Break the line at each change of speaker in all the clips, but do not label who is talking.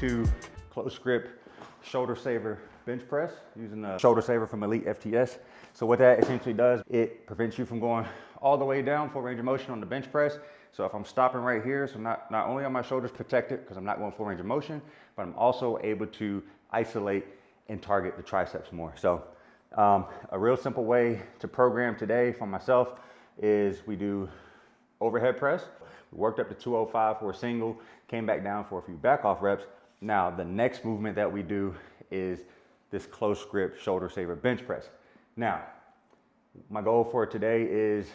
to close grip shoulder saver bench press using the shoulder saver from Elite FTS. So what that essentially does, it prevents you from going all the way down full range of motion on the bench press. So if I'm stopping right here, so not only are my shoulders protected because I'm not going full range of motion, but I'm also able to isolate and target the triceps more. So a real simple way to program today for myself is we do overhead press. We worked up to 205 for a single, came back down for a few back off reps. Now the next movement that we do is this close grip shoulder saver bench press. Now, my goal for today is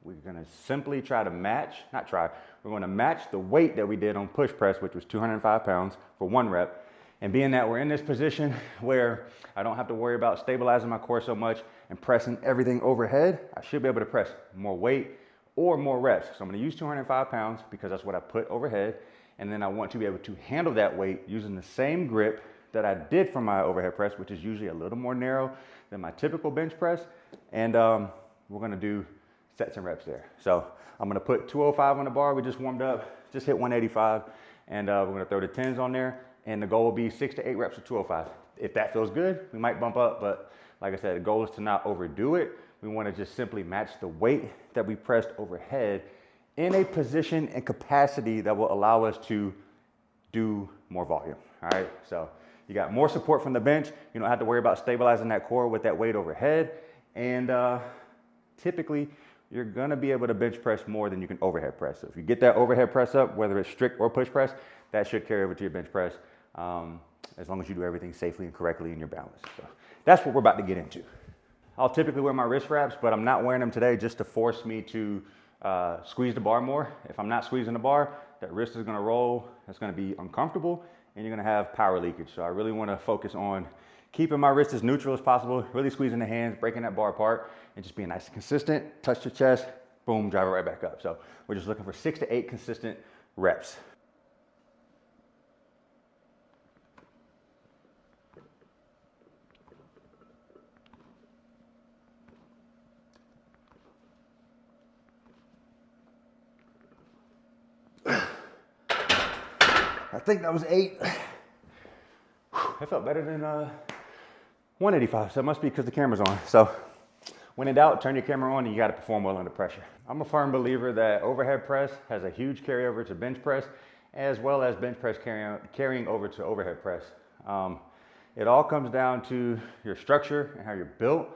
we're gonna simply try to match, we're gonna match the weight that we did on push press, which was 205 pounds for 1 rep. And being that we're in this position where I don't have to worry about stabilizing my core so much and pressing everything overhead, I should be able to press more weight or more reps. So I'm gonna use 205 pounds because that's what I put overhead. And then I want to be able to handle that weight using the same grip that I did for my overhead press, which is usually a little more narrow than my typical bench press. And we're gonna do sets and reps there. So I'm gonna put 205 on the bar. We just warmed up, just hit 185. And we're gonna throw the 10s on there. And the goal will be 6 to 8 reps of 205. If that feels good, we might bump up, but like I said, the goal is to not overdo it. We want to just simply match the weight that we pressed overhead in a position and capacity that will allow us to do more volume, all right? So you got more support from the bench. You don't have to worry about stabilizing that core with that weight overhead. And typically, you're gonna be able to bench press more than you can overhead press. So if you get that overhead press up, whether it's strict or push press, that should carry over to your bench press. As long as you do everything safely and correctly in your balance. So that's what we're about to get into. I'll typically wear my wrist wraps, but I'm not wearing them today just to force me to squeeze the bar more. If I'm not squeezing the bar, that wrist is gonna roll, it's gonna be uncomfortable, and you're gonna have power leakage. So I really wanna focus on keeping my wrist as neutral as possible, really squeezing the hands, breaking that bar apart, and just being nice and consistent, touch the chest, boom, drive it right back up. So we're just looking for 6 to 8 consistent reps. I think that was 8. That felt better than 185, so it must be because the camera's on. So when in doubt, turn your camera on and you gotta perform well under pressure. I'm a firm believer that overhead press has a huge carryover to bench press, as well as bench press carrying over to overhead press. It all comes down to your structure and how you're built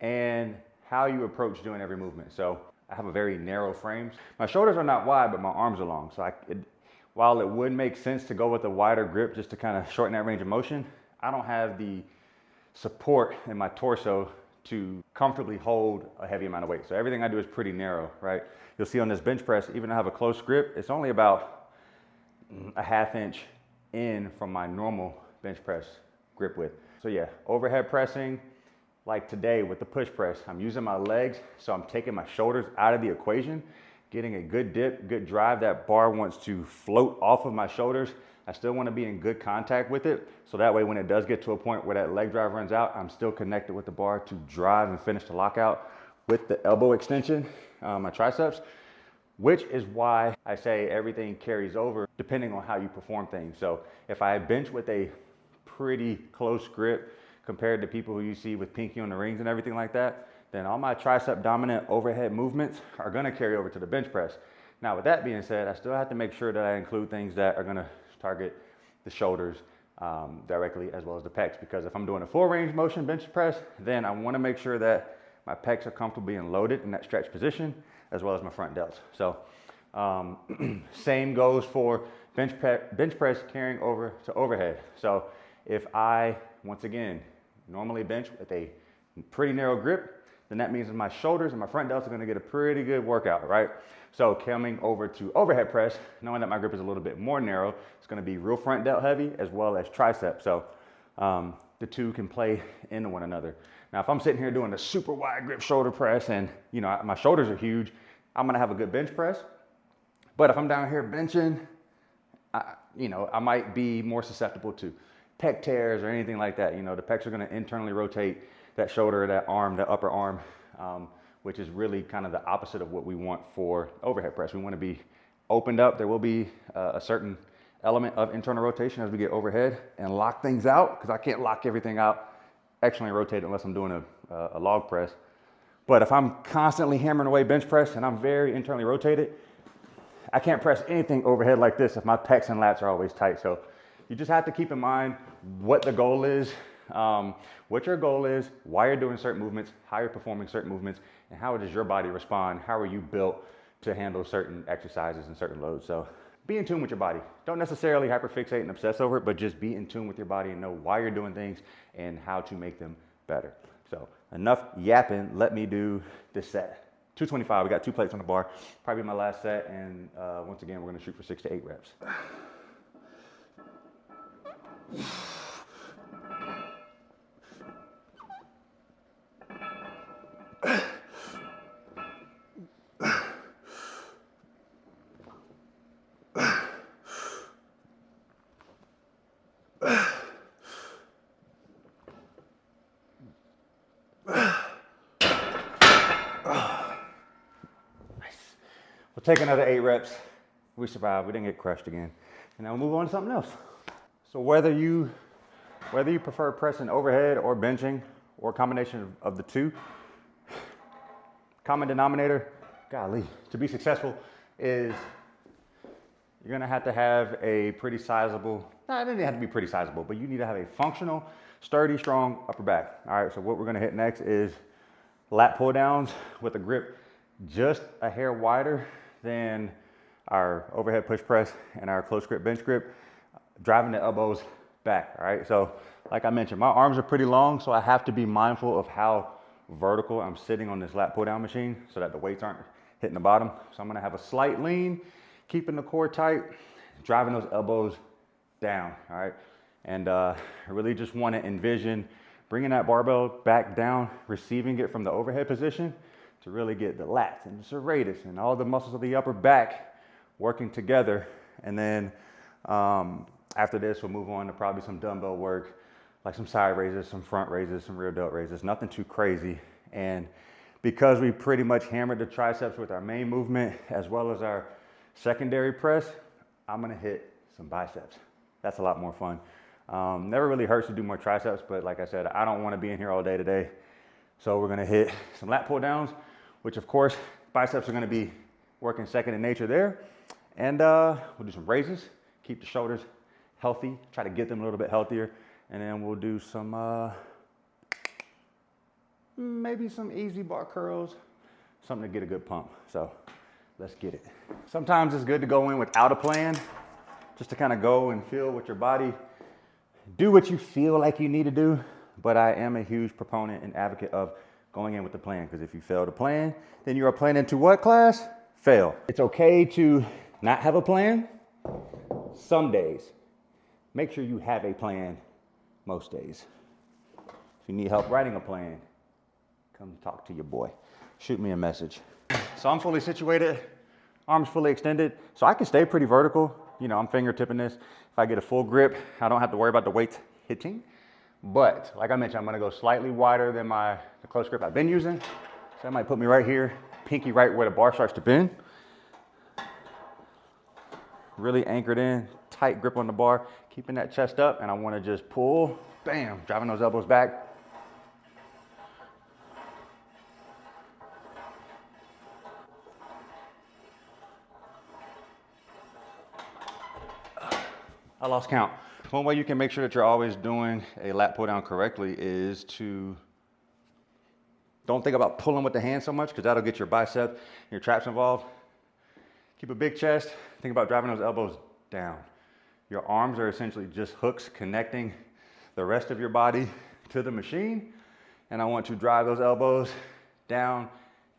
and how you approach doing every movement. So I have a very narrow frame. My shoulders are not wide, but my arms are long. So while it would make sense to go with a wider grip just to kind of shorten that range of motion, I don't have the support in my torso to comfortably hold a heavy amount of weight. So everything I do is pretty narrow, right? You'll see on this bench press, even though I have a close grip, it's only about a ½ inch in from my normal bench press grip width. So yeah, overhead pressing, like today with the push press, I'm using my legs, so I'm taking my shoulders out of the equation, getting a good dip, good drive. That bar wants to float off of my shoulders. I still want to be in good contact with it. So that way, when it does get to a point where that leg drive runs out, I'm still connected with the bar to drive and finish the lockout with the elbow extension, my triceps, which is why I say everything carries over depending on how you perform things. So if I bench with a pretty close grip compared to people who you see with pinky on the rings and everything like that, then all my tricep dominant overhead movements are gonna carry over to the bench press. Now with that being said, I still have to make sure that I include things that are gonna target the shoulders directly, as well as the pecs, because if I'm doing a full range motion bench press, then I wanna make sure that my pecs are comfortable being loaded in that stretch position, as well as my front delts. So same goes for bench press carrying over to overhead. So if I, once again, normally bench with a pretty narrow grip, then that means that my shoulders and my front delts are gonna get a pretty good workout, right? So coming over to overhead press, knowing that my grip is a little bit more narrow, it's gonna be real front delt heavy as well as tricep. So the two can play into one another. Now, if I'm sitting here doing a super wide grip shoulder press and my shoulders are huge, I'm gonna have a good bench press. But if I'm down here benching, I might be more susceptible to pec tears or anything like that. The pecs are gonna internally rotate that shoulder, that arm, that upper arm, which is really kind of the opposite of what we want for overhead press. We want to be opened up. There will be a certain element of internal rotation as we get overhead and lock things out, because I can't lock everything out externally rotate unless I'm doing a log press. But if I'm constantly hammering away bench press and I'm very internally rotated, I can't press anything overhead like this if my pecs and lats are always tight. So you just have to keep in mind what the goal is, what your goal is, why you're doing certain movements, how you're performing certain movements, and how does your body respond? How are you built to handle certain exercises and certain loads? So be in tune with your body. Don't necessarily hyperfixate and obsess over it, but just be in tune with your body and know why you're doing things and how to make them better. So enough yapping, let me do this set. 225, we got 2 plates on the bar, probably my last set, and once again, we're gonna shoot for 6 to 8 reps. We'll take another 8 reps. We survived, we didn't get crushed again. And now we'll move on to something else. So whether you prefer pressing overhead or benching or a combination of the two, common denominator, golly, to be successful is you're gonna have to have a pretty sizable, it doesn't have to be pretty sizable, but you need to have a functional, sturdy, strong upper back. All right, so what we're gonna hit next is lat pull downs with a grip just a hair wider than our overhead push press and our close grip bench grip, driving the elbows back, all right? So like I mentioned, my arms are pretty long, so I have to be mindful of how vertical I'm sitting on this lat pull down machine so that the weights aren't hitting the bottom. So I'm gonna have a slight lean, keeping the core tight, driving those elbows down, all right? And I really just wanna envision bringing that barbell back down, receiving it from the overhead position to really get the lats and the serratus and all the muscles of the upper back working together. And then after this, we'll move on to probably some dumbbell work, like some side raises, some front raises, some rear delt raises, nothing too crazy. And because we pretty much hammered the triceps with our main movement as well as our secondary press, I'm gonna hit some biceps. That's a lot more fun. Never really hurts to do more triceps, but like I said, I don't wanna be in here all day today. So we're gonna hit some lat pull downs, which of course, biceps are gonna be working second in nature there. And we'll do some raises, keep the shoulders healthy, try to get them a little bit healthier. And then we'll do some, maybe some easy bar curls, something to get a good pump. So let's get it. Sometimes it's good to go in without a plan, just to kind of go and feel with your body, do what you feel like you need to do. But I am a huge proponent and advocate of going in with the plan, because if you fail to plan, then you are planning to what, class? Fail. It's okay to not have a plan some days. Make sure you have a plan most days. If you need help writing a plan, come talk to your boy. Shoot me a message. So I'm fully situated, arms fully extended, so I can stay pretty vertical. You know, I'm fingertipping this. If I get a full grip, I don't have to worry about the weights hitting. But like I mentioned, I'm gonna go slightly wider than the close grip I've been using. So that might put me right here, pinky right where the bar starts to bend. Really anchored in, tight grip on the bar, keeping that chest up, and I wanna just pull, bam, driving those elbows back. I lost count. One way you can make sure that you're always doing a lat pull down correctly is to don't think about pulling with the hand so much, because that'll get your bicep, your traps involved. Keep a big chest. Think about driving those elbows down. Your arms are essentially just hooks connecting the rest of your body to the machine. And I want to drive those elbows down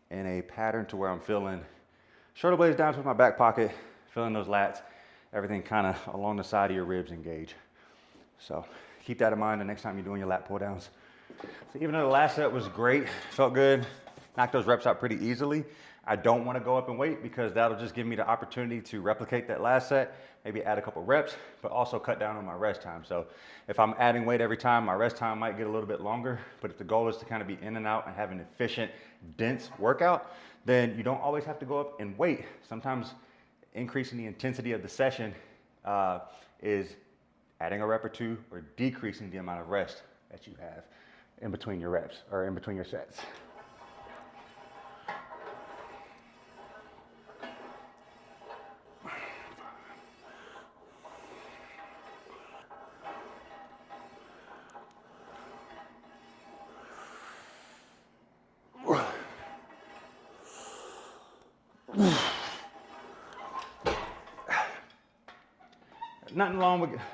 in a pattern to where I'm feeling shoulder blades down towards my back pocket, feeling those lats, everything kind of along the side of your ribs engage. So keep that in mind the next time you're doing your lat pull downs. So even though the last set was great, felt good, knocked those reps out pretty easily, I don't want to go up in weight, because that'll just give me the opportunity to replicate that last set, maybe add a couple reps, but also cut down on my rest time. So if I'm adding weight every time, my rest time might get a little bit longer, but if the goal is to kind of be in and out and have an efficient, dense workout, then you don't always have to go up in weight. Sometimes increasing the intensity of the session is adding a rep or two or decreasing the amount of rest that you have in between your reps or in between your sets.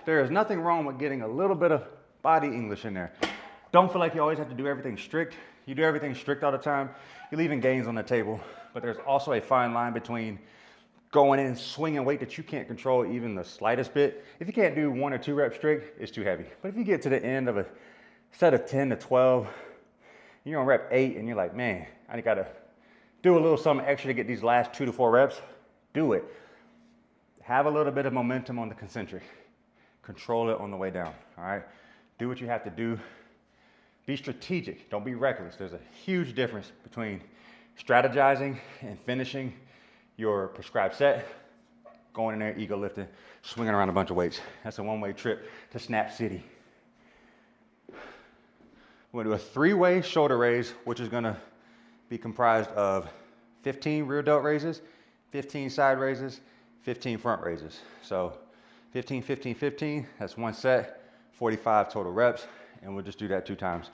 There is nothing wrong with getting a little bit of body English in there. Don't feel like you always have to do everything strict. You do everything strict all the time, you're leaving gains on the table. But there's also a fine line between going in and swinging weight that you can't control even the slightest bit. If you can't do 1 or 2 reps strict, it's too heavy. But if you get to the end of a set of 10 to 12, you're on rep 8 and you're like, man, I gotta do a little something extra to get these last 2 to 4 reps, do it. Have a little bit of momentum on the concentric. Control it on the way down, all right? Do what you have to do. Be strategic, don't be reckless. There's a huge difference between strategizing and finishing your prescribed set, going in there, ego lifting, swinging around a bunch of weights. That's a one-way trip to Snap City. We're gonna do a 3-way shoulder raise, which is gonna be comprised of 15 rear delt raises, 15 side raises, 15 front raises. So 15, 15, 15, that's 1 set, 45 total reps, and we'll just do that 2 times.